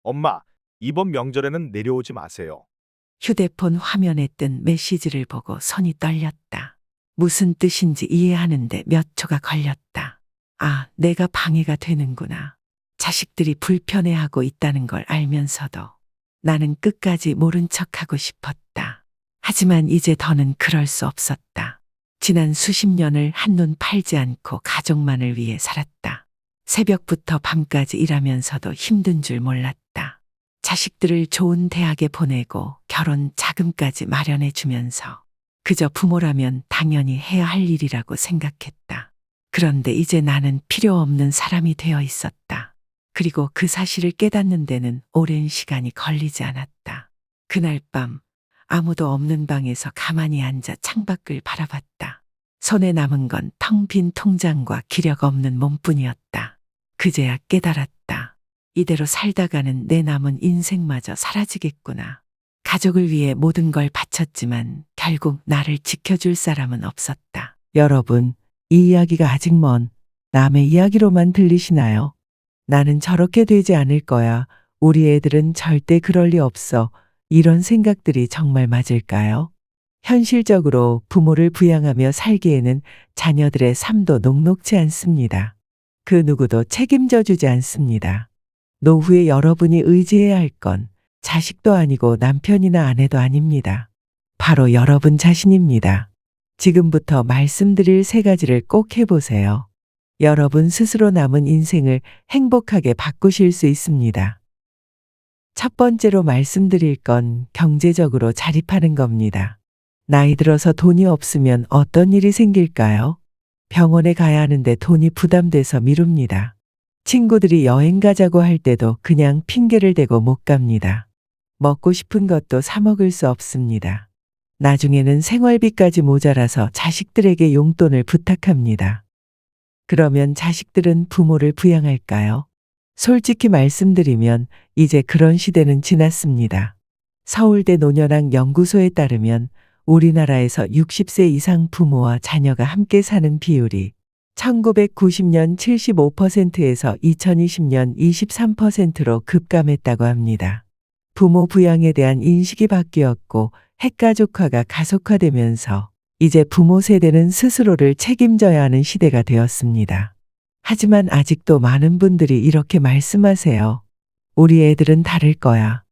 엄마, 이번 명절에는 내려오지 마세요. 휴대폰 화면에 뜬 메시지를 보고 손이 떨렸다. 무슨 뜻인지 이해하는데 몇 초가 걸렸다. 아, 내가 방해가 되는구나. 자식들이 불편해하고 있다는 걸 알면서도 나는 끝까지 모른 척하고 싶었다. 하지만 이제 더는 그럴 수 없었다. 지난 수십 년을 한눈 팔지 않고 가족만을 위해 살았다. 새벽부터 밤까지 일하면서도 힘든 줄 몰랐다. 자식들을 좋은 대학에 보내고 결혼 자금까지 마련해 주면서 그저 부모라면 당연히 해야 할 일이라고 생각했다. 그런데 이제 나는 필요 없는 사람이 되어 있었다. 그리고 그 사실을 깨닫는 데는 오랜 시간이 걸리지 않았다. 그날 밤 아무도 없는 방에서 가만히 앉아 창밖을 바라봤다. 손에 남은 건 텅 빈 통장과 기력 없는 몸뿐이었다. 그제야 깨달았다. 이대로 살다가는 내 남은 인생마저 사라지겠구나. 가족을 위해 모든 걸 바쳤지만 결국 나를 지켜줄 사람은 없었다. 여러분, 이 이야기가 아직 먼 남의 이야기로만 들리시나요? 나는 저렇게 되지 않을 거야. 우리 애들은 절대 그럴 리 없어. 이런 생각들이 정말 맞을까요? 현실적으로 부모를 부양하며 살기에는 자녀들의 삶도 녹록지 않습니다. 그 누구도 책임져 주지 않습니다. 노후에 여러분이 의지해야 할 건 자식도 아니고 남편이나 아내도 아닙니다. 바로 여러분 자신입니다. 지금부터 말씀드릴 세 가지를 꼭 해보세요. 여러분 스스로 남은 인생을 행복하게 바꾸실 수 있습니다. 첫 번째로 말씀드릴 건 경제적으로 자립하는 겁니다. 나이 들어서 돈이 없으면 어떤 일이 생길까요? 병원에 가야 하는데 돈이 부담돼서 미룹니다. 친구들이 여행 가자고 할 때도 그냥 핑계를 대고 못 갑니다. 먹고 싶은 것도 사 먹을 수 없습니다. 나중에는 생활비까지 모자라서 자식들에게 용돈을 부탁합니다. 그러면 자식들은 부모를 부양할까요? 솔직히 말씀드리면 이제 그런 시대는 지났습니다. 서울대 노년학 연구소에 따르면 우리나라에서 60세 이상 부모와 자녀가 함께 사는 비율이 1990년 75%에서 2020년 23%로 급감했다고 합니다. 부모 부양에 대한 인식이 바뀌었고 핵가족화가 가속화되면서 이제 부모 세대는 스스로를 책임져야 하는 시대가 되었습니다. 하지만 아직도 많은 분들이 이렇게 말씀하세요. 우리 애들은 다를 거야.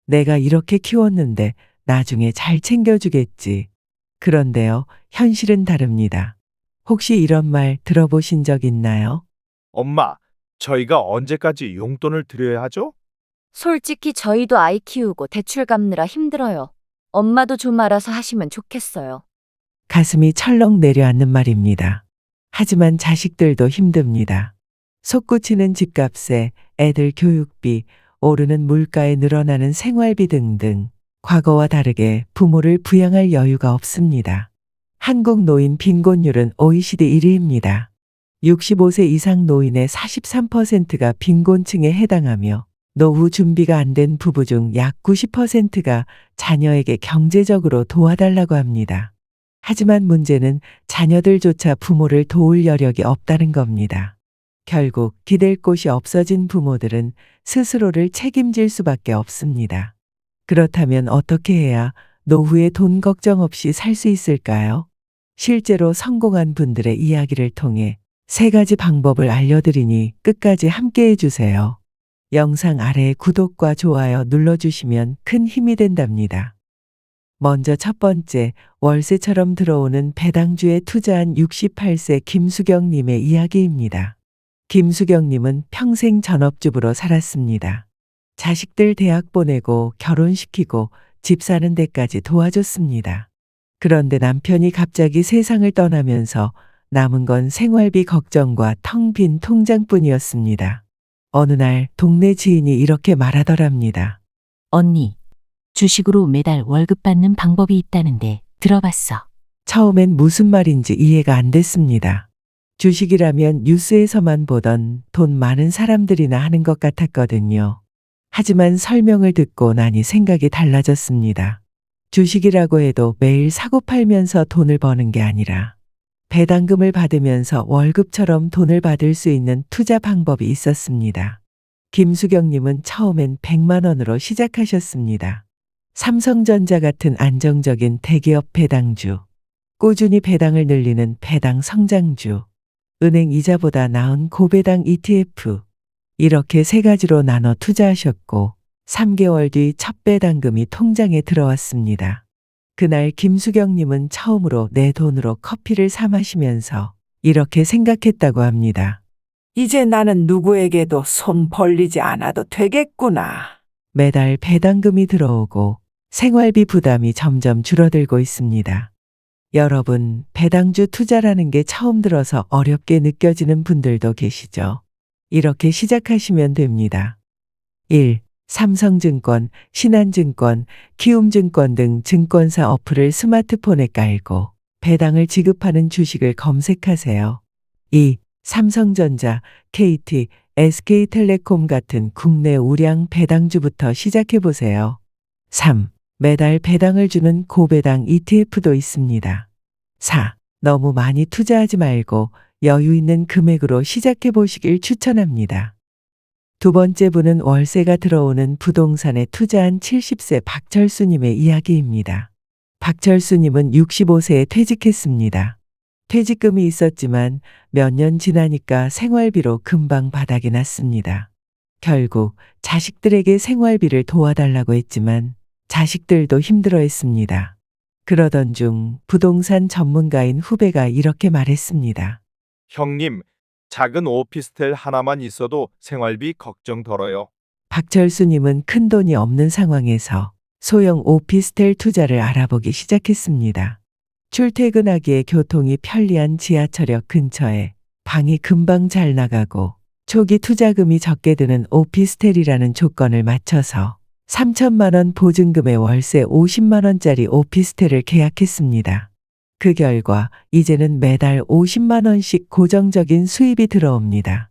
내가 이렇게 키웠는데 나중에 잘 챙겨주겠지. 그런데요, 현실은 다릅니다. 혹시 이런 말 들어보신 적 있나요? 엄마, 저희가 언제까지 용돈을 드려야 하죠? 솔직히 저희도 아이 키우고 대출 갚느라 힘들어요. 엄마도 좀 알아서 하시면 좋겠어요. 가슴이 철렁 내려앉는 말입니다. 하지만 자식들도 힘듭니다. 솟구치는 집값에 애들 교육비, 오르는 물가에 늘어나는 생활비 등등 과거와 다르게 부모를 부양할 여유가 없습니다. 한국 노인 빈곤율은 OECD 1위입니다. 65세 이상 노인의 43%가 빈곤층에 해당하며 노후 준비가 안 된 부부 중 약 90%가 자녀에게 경제적으로 도와달라고 합니다. 하지만 문제는 자녀들조차 부모를 도울 여력이 없다는 겁니다. 결국 기댈 곳이 없어진 부모들은 스스로를 책임질 수밖에 없습니다. 그렇다면 어떻게 해야 노후에 돈 걱정 없이 살 수 있을까요? 실제로 성공한 분들의 이야기를 통해 세 가지 방법을 알려드리니 끝까지 함께 해주세요. 영상 아래에 구독과 좋아요 눌러주시면 큰 힘이 된답니다. 먼저 첫 번째, 월세처럼 들어오는 배당주에 투자한 68세 김수경님의 이야기입니다. 김수경님은 평생 전업주부로 살았습니다. 자식들 대학 보내고 결혼시키고 집 사는 데까지 도와줬습니다. 그런데 남편이 갑자기 세상을 떠나면서 남은 건 생활비 걱정과 텅 빈 통장뿐이었습니다. 어느 날 동네 지인이 이렇게 말하더랍니다. 언니, 주식으로 매달 월급 받는 방법이 있다는데 들어봤어. 처음엔 무슨 말인지 이해가 안 됐습니다. 주식이라면 뉴스에서만 보던 돈 많은 사람들이나 하는 것 같았거든요. 하지만 설명을 듣고 나니 생각이 달라졌습니다. 주식이라고 해도 매일 사고 팔면서 돈을 버는 게 아니라 배당금을 받으면서 월급처럼 돈을 받을 수 있는 투자 방법이 있었습니다. 김수경님은 처음엔 100만 원으로 시작하셨습니다. 삼성전자 같은 안정적인 대기업 배당주, 꾸준히 배당을 늘리는 배당 성장주, 은행 이자보다 나은 고배당 ETF, 이렇게 세 가지로 나눠 투자하셨고 3개월 뒤 첫 배당금이 통장에 들어왔습니다. 그날 김수경님은 처음으로 내 돈으로 커피를 사 마시면서 이렇게 생각했다고 합니다. 이제 나는 누구에게도 손 벌리지 않아도 되겠구나. 매달 배당금이 들어오고 생활비 부담이 점점 줄어들고 있습니다. 여러분, 배당주 투자라는 게 처음 들어서 어렵게 느껴지는 분들도 계시죠? 이렇게 시작하시면 됩니다. 1. 삼성증권, 신한증권, 키움증권 등 증권사 어플을 스마트폰에 깔고 배당을 지급하는 주식을 검색하세요. 2. 삼성전자, KT, SK텔레콤 같은 국내 우량 배당주부터 시작해보세요. 3. 매달 배당을 주는 고배당 ETF도 있습니다. 4. 너무 많이 투자하지 말고 여유 있는 금액으로 시작해보시길 추천합니다. 두 번째 분은 월세가 들어오는 부동산에 투자한 70세 박철수님의 이야기입니다. 박철수님은 65세에 퇴직했습니다. 퇴직금이 있었지만 몇 년 지나니까 생활비로 금방 바닥이 났습니다. 결국 자식들에게 생활비를 도와달라고 했지만 자식들도 힘들어했습니다. 그러던 중 부동산 전문가인 후배가 이렇게 말했습니다. 형님, 작은 오피스텔 하나만 있어도 생활비 걱정 덜어요. 박철수님은 큰돈이 없는 상황에서 소형 오피스텔 투자를 알아보기 시작했습니다. 출퇴근하기에 교통이 편리한 지하철역 근처에 방이 금방 잘 나가고 초기 투자금이 적게 드는 오피스텔이라는 조건을 맞춰서 3천만 원 보증금에 월세 50만 원짜리 오피스텔을 계약했습니다. 그 결과 이제는 매달 50만 원씩 고정적인 수입이 들어옵니다.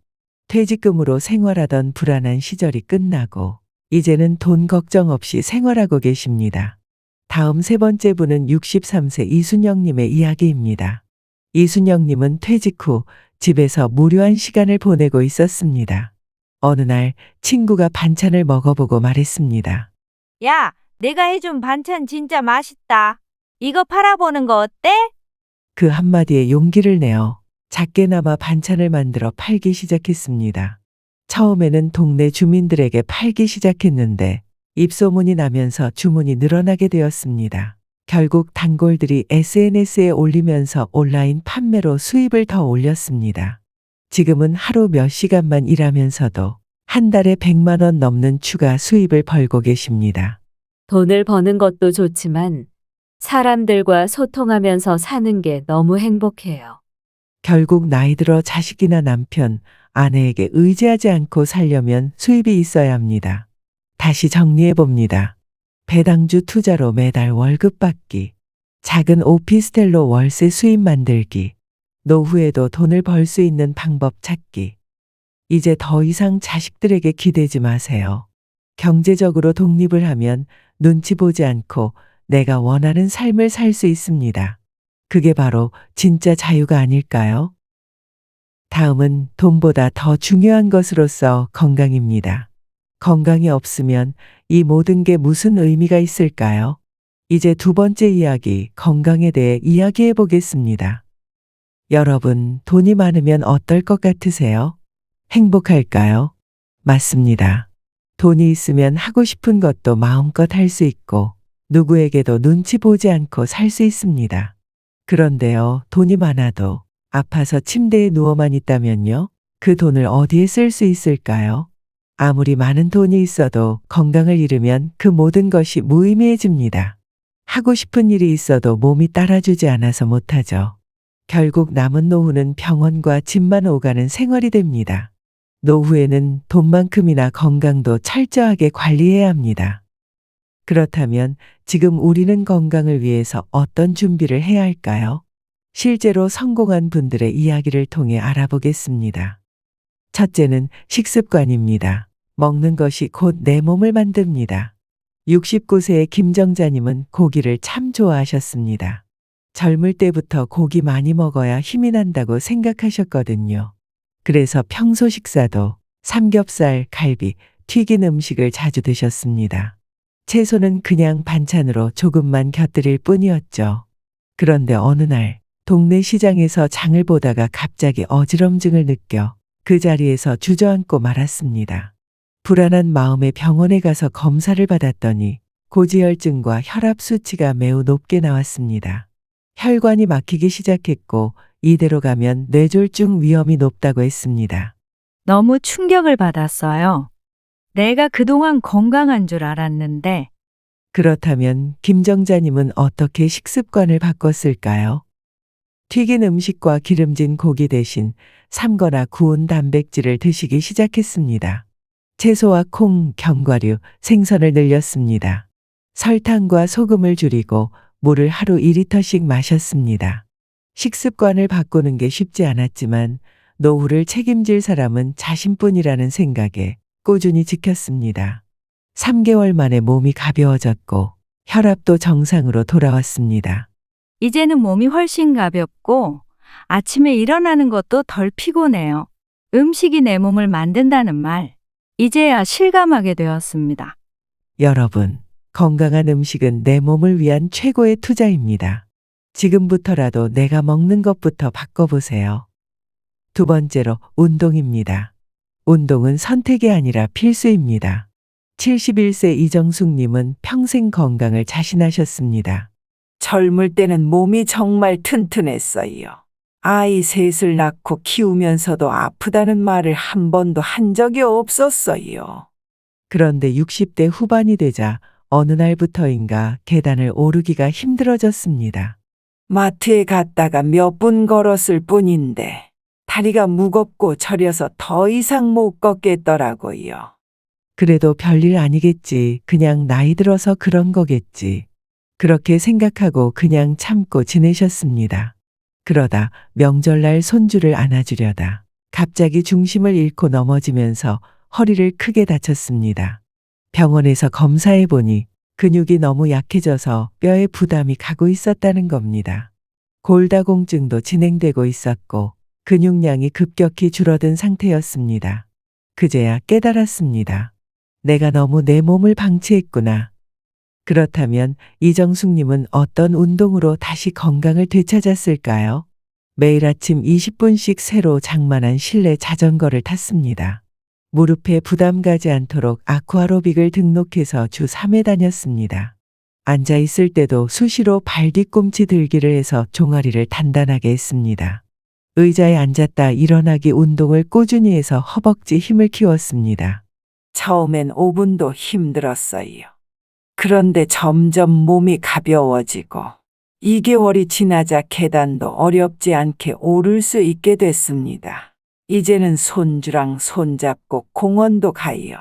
퇴직금으로 생활하던 불안한 시절이 끝나고 이제는 돈 걱정 없이 생활하고 계십니다. 다음 세 번째 분은 63세 이순영님의 이야기입니다. 이순영님은 퇴직 후 집에서 무료한 시간을 보내고 있었습니다. 어느 날 친구가 반찬을 먹어보고 말했습니다. 야, 내가 해준 반찬 진짜 맛있다. 이거 팔아보는 거 어때? 그 한마디에 용기를 내어 작게나마 반찬을 만들어 팔기 시작했습니다. 처음에는 동네 주민들에게 팔기 시작했는데 입소문이 나면서 주문이 늘어나게 되었습니다. 결국 단골들이 SNS에 올리면서 온라인 판매로 수입을 더 올렸습니다. 지금은 하루 몇 시간만 일하면서도 한 달에 100만 원 넘는 추가 수입을 벌고 계십니다. 돈을 버는 것도 좋지만 사람들과 소통하면서 사는 게 너무 행복해요. 결국 나이 들어 자식이나 남편, 아내에게 의지하지 않고 살려면 수입이 있어야 합니다. 다시 정리해 봅니다. 배당주 투자로 매달 월급 받기, 작은 오피스텔로 월세 수입 만들기, 노후에도 돈을 벌 수 있는 방법 찾기. 이제 더 이상 자식들에게 기대지 마세요. 경제적으로 독립을 하면 눈치 보지 않고 내가 원하는 삶을 살 수 있습니다. 그게 바로 진짜 자유가 아닐까요? 다음은 돈보다 더 중요한 것으로서 건강입니다. 건강이 없으면 이 모든 게 무슨 의미가 있을까요? 이제 두 번째 이야기, 건강에 대해 이야기해 보겠습니다. 여러분, 돈이 많으면 어떨 것 같으세요? 행복할까요? 맞습니다. 돈이 있으면 하고 싶은 것도 마음껏 할 수 있고 누구에게도 눈치 보지 않고 살 수 있습니다. 그런데요, 돈이 많아도 아파서 침대에 누워만 있다면요? 그 돈을 어디에 쓸 수 있을까요? 아무리 많은 돈이 있어도 건강을 잃으면 그 모든 것이 무의미해집니다. 하고 싶은 일이 있어도 몸이 따라주지 않아서 못하죠. 결국 남은 노후는 병원과 집만 오가는 생활이 됩니다. 노후에는 돈만큼이나 건강도 철저하게 관리해야 합니다. 그렇다면 지금 우리는 건강을 위해서 어떤 준비를 해야 할까요? 실제로 성공한 분들의 이야기를 통해 알아보겠습니다. 첫째는 식습관입니다. 먹는 것이 곧 내 몸을 만듭니다. 69세의 김정자님은 고기를 참 좋아하셨습니다. 젊을 때부터 고기 많이 먹어야 힘이 난다고 생각하셨거든요. 그래서 평소 식사도 삼겹살, 갈비, 튀긴 음식을 자주 드셨습니다. 채소는 그냥 반찬으로 조금만 곁들일 뿐이었죠. 그런데 어느 날 동네 시장에서 장을 보다가 갑자기 어지럼증을 느껴 그 자리에서 주저앉고 말았습니다. 불안한 마음에 병원에 가서 검사를 받았더니 고지혈증과 혈압 수치가 매우 높게 나왔습니다. 혈관이 막히기 시작했고 이대로 가면 뇌졸중 위험이 높다고 했습니다. 너무 충격을 받았어요. 내가 그동안 건강한 줄 알았는데 그렇다면 김정자님은 어떻게 식습관을 바꿨을까요? 튀긴 음식과 기름진 고기 대신 삶거나 구운 단백질을 드시기 시작했습니다. 채소와 콩, 견과류, 생선을 늘렸습니다. 설탕과 소금을 줄이고 물을 하루 2리터씩 마셨습니다. 식습관을 바꾸는 게 쉽지 않았지만 노후를 책임질 사람은 자신뿐이라는 생각에 꾸준히 지켰습니다. 3개월 만에 몸이 가벼워졌고 혈압도 정상으로 돌아왔습니다. 이제는 몸이 훨씬 가볍고 아침에 일어나는 것도 덜 피곤해요. 음식이 내 몸을 만든다는 말, 이제야 실감하게 되었습니다. 여러분, 건강한 음식은 내 몸을 위한 최고의 투자입니다. 지금부터라도 내가 먹는 것부터 바꿔보세요. 두 번째로 운동입니다. 운동은 선택이 아니라 필수입니다. 71세 이정숙님은 평생 건강을 자신하셨습니다. 젊을 때는 몸이 정말 튼튼했어요. 아이 셋을 낳고 키우면서도 아프다는 말을 한 번도 한 적이 없었어요. 그런데 60대 후반이 되자 어느 날부터인가 계단을 오르기가 힘들어졌습니다. 마트에 갔다가 몇 분 걸었을 뿐인데 다리가 무겁고 저려서 더 이상 못 걷겠더라고요. 그래도 별일 아니겠지. 그냥 나이 들어서 그런 거겠지. 그렇게 생각하고 그냥 참고 지내셨습니다. 그러다 명절날 손주를 안아주려다 갑자기 중심을 잃고 넘어지면서 허리를 크게 다쳤습니다. 병원에서 검사해 보니 근육이 너무 약해져서 뼈에 부담이 가고 있었다는 겁니다. 골다공증도 진행되고 있었고 근육량이 급격히 줄어든 상태였습니다. 그제야 깨달았습니다. 내가 너무 내 몸을 방치했구나. 그렇다면 이정숙님은 어떤 운동으로 다시 건강을 되찾았을까요? 매일 아침 20분씩 새로 장만한 실내 자전거를 탔습니다. 무릎에 부담 가지 않도록 아쿠아로빅을 등록해서 주 3회 다녔습니다. 앉아 있을 때도 수시로 발 뒤꿈치 들기를 해서 종아리를 단단하게 했습니다. 의자에 앉았다 일어나기 운동을 꾸준히 해서 허벅지 힘을 키웠습니다. 처음엔 5분도 힘들었어요. 그런데 점점 몸이 가벼워지고 2개월이 지나자 계단도 어렵지 않게 오를 수 있게 됐습니다. 이제는 손주랑 손잡고 공원도 가요.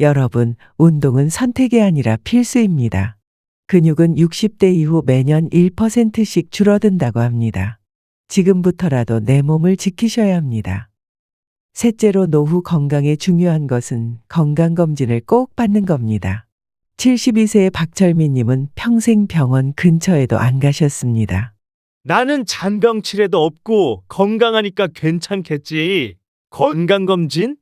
여러분, 운동은 선택이 아니라 필수입니다. 근육은 60대 이후 매년 1%씩 줄어든다고 합니다. 지금부터라도 내 몸을 지키셔야 합니다. 셋째로 노후 건강에 중요한 것은 건강검진을 꼭 받는 겁니다. 72세의 박철민님은 평생 병원 근처에도 안 가셨습니다. 나는 잔병치레도 없고 건강하니까 괜찮겠지. 건강검진?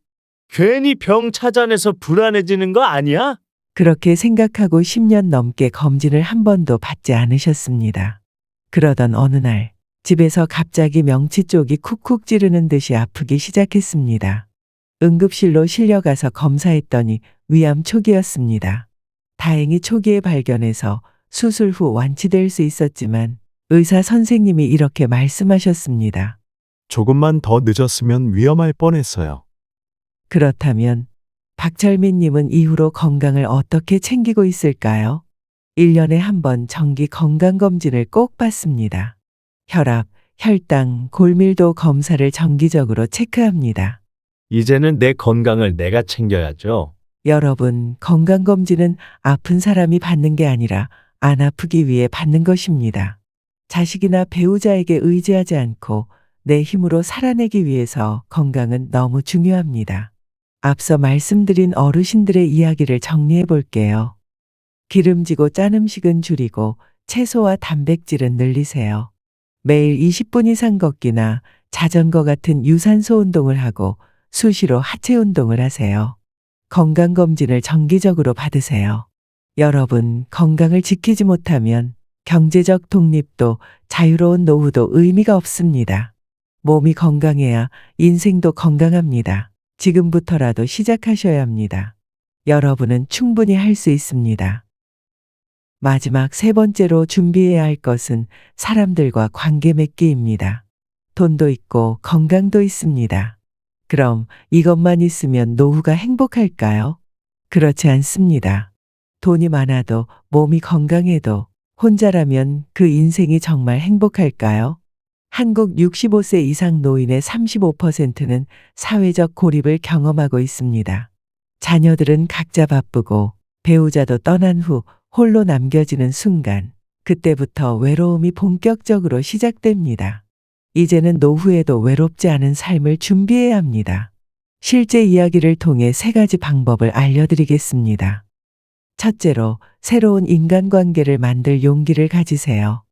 괜히 병 찾아내서 불안해지는 거 아니야? 그렇게 생각하고 10년 넘게 검진을 한 번도 받지 않으셨습니다. 그러던 어느 날 집에서 갑자기 명치 쪽이 쿡쿡 찌르는 듯이 아프기 시작했습니다. 응급실로 실려가서 검사했더니 위암 초기였습니다. 다행히 초기에 발견해서 수술 후 완치될 수 있었지만 의사 선생님이 이렇게 말씀하셨습니다. 조금만 더 늦었으면 위험할 뻔했어요. 그렇다면 박철민님은 이후로 건강을 어떻게 챙기고 있을까요? 1년에 한 번 정기 건강검진을 꼭 받습니다. 혈압, 혈당, 골밀도 검사를 정기적으로 체크합니다. 이제는 내 건강을 내가 챙겨야죠. 여러분, 건강검진은 아픈 사람이 받는 게 아니라 안 아프기 위해 받는 것입니다. 자식이나 배우자에게 의지하지 않고 내 힘으로 살아내기 위해서 건강은 너무 중요합니다. 앞서 말씀드린 어르신들의 이야기를 정리해 볼게요. 기름지고 짠 음식은 줄이고 채소와 단백질은 늘리세요. 매일 20분 이상 걷기나 자전거 같은 유산소 운동을 하고 수시로 하체 운동을 하세요. 건강검진을 정기적으로 받으세요. 여러분, 건강을 지키지 못하면 경제적 독립도 자유로운 노후도 의미가 없습니다. 몸이 건강해야 인생도 건강합니다. 지금부터라도 시작하셔야 합니다. 여러분은 충분히 할 수 있습니다. 마지막 세 번째로 준비해야 할 것은 사람들과 관계 맺기입니다. 돈도 있고 건강도 있습니다. 그럼 이것만 있으면 노후가 행복할까요? 그렇지 않습니다. 돈이 많아도 몸이 건강해도 혼자라면 그 인생이 정말 행복할까요? 한국 65세 이상 노인의 35%는 사회적 고립을 경험하고 있습니다. 자녀들은 각자 바쁘고 배우자도 떠난 후 홀로 남겨지는 순간, 그때부터 외로움이 본격적으로 시작됩니다. 이제는 노후에도 외롭지 않은 삶을 준비해야 합니다. 실제 이야기를 통해 3가지 방법을 알려드리겠습니다. 첫째로, 새로운 인간관계를 만들 용기를 가지세요.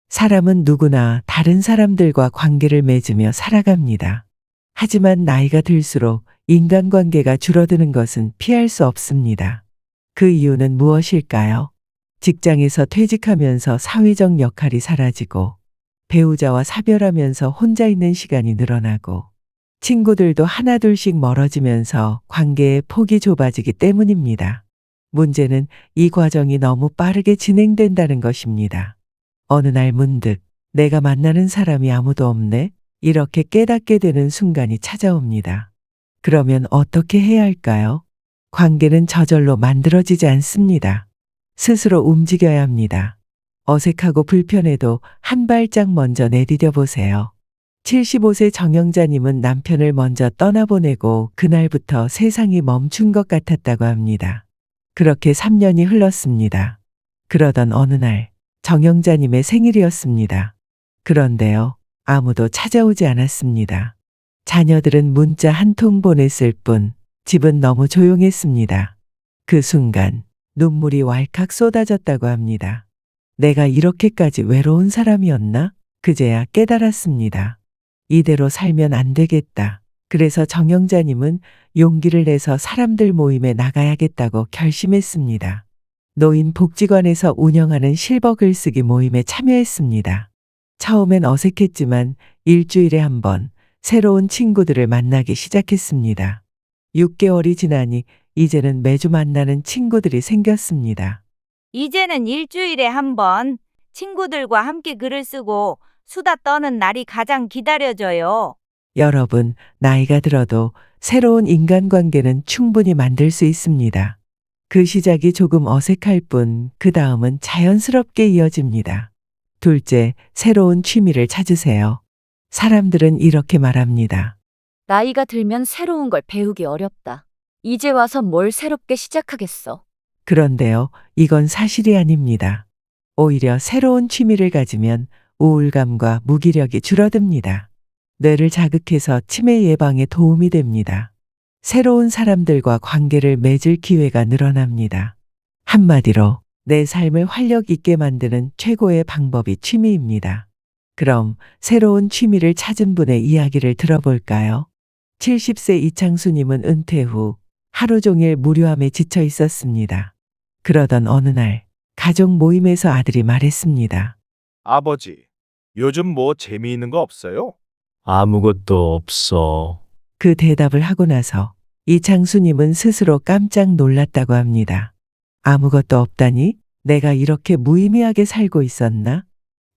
사람은 누구나 다른 사람들과 관계를 맺으며 살아갑니다. 하지만 나이가 들수록 인간관계가 줄어드는 것은 피할 수 없습니다. 그 이유는 무엇일까요? 직장에서 퇴직하면서 사회적 역할이 사라지고, 배우자와 사별하면서 혼자 있는 시간이 늘어나고, 친구들도 하나둘씩 멀어지면서 관계의 폭이 좁아지기 때문입니다. 문제는 이 과정이 너무 빠르게 진행된다는 것입니다. 어느 날 문득 내가 만나는 사람이 아무도 없네? 이렇게 깨닫게 되는 순간이 찾아옵니다. 그러면 어떻게 해야 할까요? 관계는 저절로 만들어지지 않습니다. 스스로 움직여야 합니다. 어색하고 불편해도 한 발짝 먼저 내디뎌 보세요. 75세 정영자님은 남편을 먼저 떠나보내고 그날부터 세상이 멈춘 것 같았다고 합니다. 그렇게 3년이 흘렀습니다. 그러던 어느 날 정영자님의 생일이었습니다. 그런데요, 아무도 찾아오지 않았습니다. 자녀들은 문자 한 통 보냈을 뿐 집은 너무 조용했습니다. 그 순간 눈물이 왈칵 쏟아졌다고 합니다. 내가 이렇게까지 외로운 사람이었나? 그제야 깨달았습니다. 이대로 살면 안 되겠다. 그래서 정영자님은 용기를 내서 사람들 모임에 나가야겠다고 결심했습니다. 노인복지관에서 운영하는 실버 글쓰기 모임에 참여했습니다. 처음엔 어색했지만 일주일에 한 번 새로운 친구들을 만나기 시작했습니다. 6개월이 지나니 이제는 매주 만나는 친구들이 생겼습니다. 이제는 일주일에 한 번 친구들과 함께 글을 쓰고 수다 떠는 날이 가장 기다려져요. 여러분, 나이가 들어도 새로운 인간관계는 충분히 만들 수 있습니다. 그 시작이 조금 어색할 뿐 그 다음은 자연스럽게 이어집니다. 둘째, 새로운 취미를 찾으세요. 사람들은 이렇게 말합니다. 나이가 들면 새로운 걸 배우기 어렵다. 이제 와서 뭘 새롭게 시작하겠어. 그런데요, 이건 사실이 아닙니다. 오히려 새로운 취미를 가지면 우울감과 무기력이 줄어듭니다. 뇌를 자극해서 치매 예방에 도움이 됩니다. 새로운 사람들과 관계를 맺을 기회가 늘어납니다. 한마디로 내 삶을 활력 있게 만드는 최고의 방법이 취미입니다. 그럼 새로운 취미를 찾은 분의 이야기를 들어볼까요? 70세 이창수님은 은퇴 후 하루 종일 무료함에 지쳐 있었습니다. 그러던 어느 날 가족 모임에서 아들이 말했습니다. 아버지, 요즘 뭐 재미있는 거 없어요? 아무것도 없어. 그 대답을 하고 나서 이창수님은 스스로 깜짝 놀랐다고 합니다. 아무것도 없다니? 내가 이렇게 무의미하게 살고 있었나?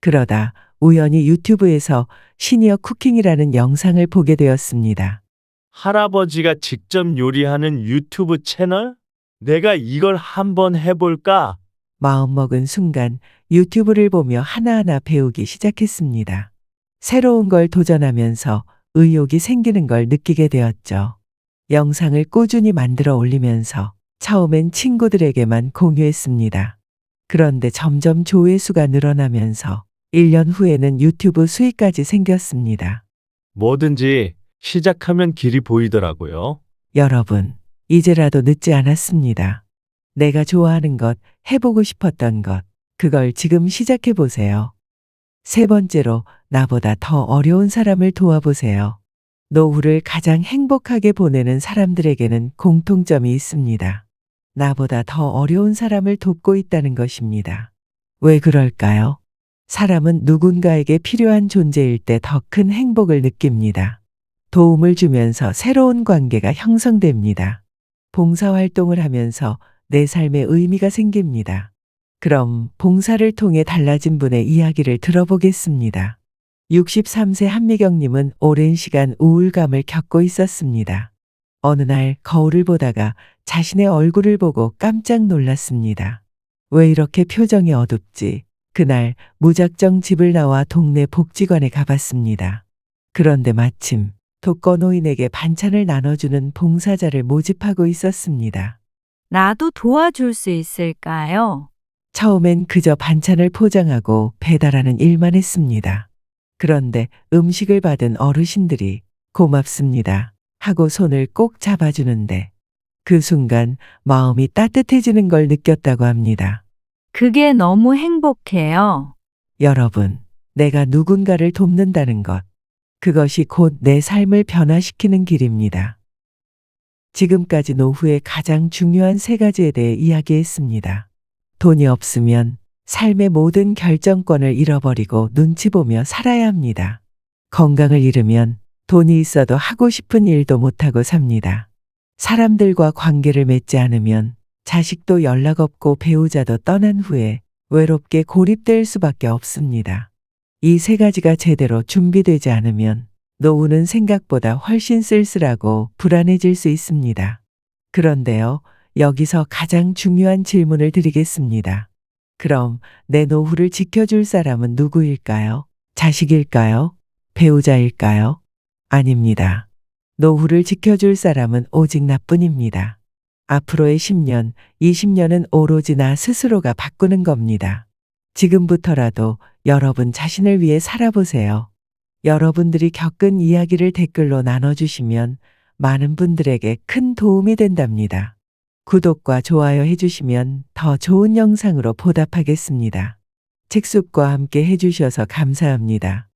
그러다 우연히 유튜브에서 시니어 쿠킹이라는 영상을 보게 되었습니다. 할아버지가 직접 요리하는 유튜브 채널? 내가 이걸 한번 해볼까? 마음먹은 순간 유튜브를 보며 하나하나 배우기 시작했습니다. 새로운 걸 도전하면서 의욕이 생기는 걸 느끼게 되었죠. 영상을 꾸준히 만들어 올리면서 처음엔 친구들에게만 공유했습니다. 그런데 점점 조회수가 늘어나면서 1년 후에는 유튜브 수익까지 생겼습니다. 뭐든지 시작하면 길이 보이더라고요. 여러분, 이제라도 늦지 않았습니다. 내가 좋아하는 것, 해보고 싶었던 것, 그걸 지금 시작해 보세요. 세 번째로, 나보다 더 어려운 사람을 도와보세요. 노후를 가장 행복하게 보내는 사람들에게는 공통점이 있습니다. 나보다 더 어려운 사람을 돕고 있다는 것입니다. 왜 그럴까요? 사람은 누군가에게 필요한 존재일 때 더 큰 행복을 느낍니다. 도움을 주면서 새로운 관계가 형성됩니다. 봉사활동을 하면서 내 삶에 의미가 생깁니다. 그럼 봉사를 통해 달라진 분의 이야기를 들어보겠습니다. 63세 한미경님은 오랜 시간 우울감을 겪고 있었습니다. 어느 날 거울을 보다가 자신의 얼굴을 보고 깜짝 놀랐습니다. 왜 이렇게 표정이 어둡지? 그날 무작정 집을 나와 동네 복지관에 가봤습니다. 그런데 마침 독거노인에게 반찬을 나눠주는 봉사자를 모집하고 있었습니다. 나도 도와줄 수 있을까요? 처음엔 그저 반찬을 포장하고 배달하는 일만 했습니다. 그런데 음식을 받은 어르신들이 고맙습니다 하고 손을 꼭 잡아주는데 그 순간 마음이 따뜻해지는 걸 느꼈다고 합니다. 그게 너무 행복해요. 여러분, 내가 누군가를 돕는다는 것, 그것이 곧 내 삶을 변화시키는 길입니다. 지금까지 노후의 가장 중요한 세 가지에 대해 이야기했습니다. 돈이 없으면 삶의 모든 결정권을 잃어버리고 눈치 보며 살아야 합니다. 건강을 잃으면 돈이 있어도 하고 싶은 일도 못하고 삽니다. 사람들과 관계를 맺지 않으면 자식도 연락 없고 배우자도 떠난 후에 외롭게 고립될 수밖에 없습니다. 이 세 가지가 제대로 준비되지 않으면 노후는 생각보다 훨씬 쓸쓸하고 불안해질 수 있습니다. 그런데요, 여기서 가장 중요한 질문을 드리겠습니다. 그럼 내 노후를 지켜줄 사람은 누구일까요? 자식일까요? 배우자일까요? 아닙니다. 노후를 지켜줄 사람은 오직 나뿐입니다. 앞으로의 10년, 20년은 오로지 나 스스로가 바꾸는 겁니다. 지금부터라도 여러분 자신을 위해 살아보세요. 여러분들이 겪은 이야기를 댓글로 나눠주시면 많은 분들에게 큰 도움이 된답니다. 구독과 좋아요 해주시면 더 좋은 영상으로 보답하겠습니다. 책숲과 함께 해주셔서 감사합니다.